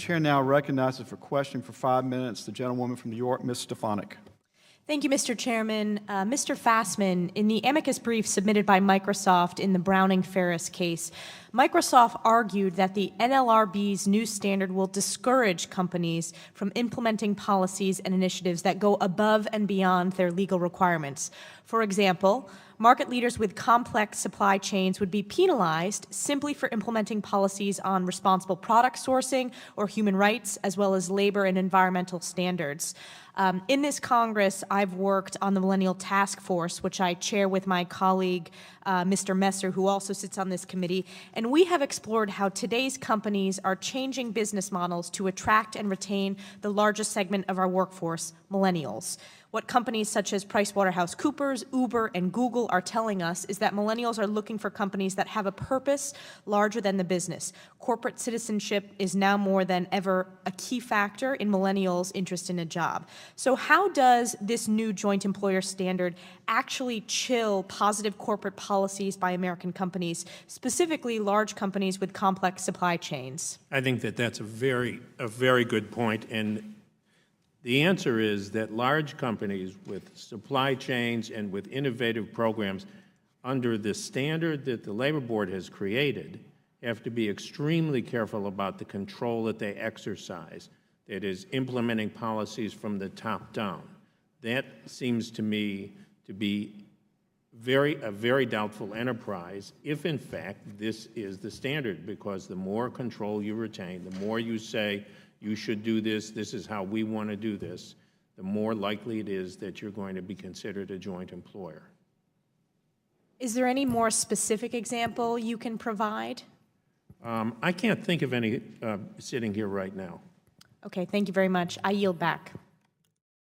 Chair now recognizes for questioning for 5 minutes the gentlewoman from New York, Ms. Stefanik. Thank you, Mr. Chairman. Mr. Fassman, in the amicus brief submitted by Microsoft in the Browning-Ferris case, Microsoft argued that the NLRB's new standard will discourage companies from implementing policies and initiatives that go above and beyond their legal requirements. For example, market leaders with complex supply chains would be penalized simply for implementing policies on responsible product sourcing or human rights, as well as labor and environmental standards. In this Congress, I've worked on the Millennial Task Force, which I chair with my colleague, Mr. Messer, who also sits on this committee, and we have explored how today's companies are changing business models to attract and retain the largest segment of our workforce, millennials. What companies such as PricewaterhouseCoopers, Uber, and Google are telling us is that millennials are looking for companies that have a purpose larger than the business. Corporate citizenship is now more than ever a key factor in millennials' interest in a job. So how does this new joint employer standard actually chill positive corporate policies by American companies, specifically large companies with complex supply chains? I think that that's a very good point, and the answer is that large companies with supply chains and with innovative programs under the standard that the Labor Board has created have to be extremely careful about the control that they exercise, that is, implementing policies from the top down. That seems to me to be a very doubtful enterprise if, in fact, this is the standard, because the more control you retain, the more you say, you should do this, this is how we want to do this, the more likely it is that you're going to be considered a joint employer. Is there any more specific example you can provide? I can't think of any sitting here right now. Okay, thank you very much. I yield back.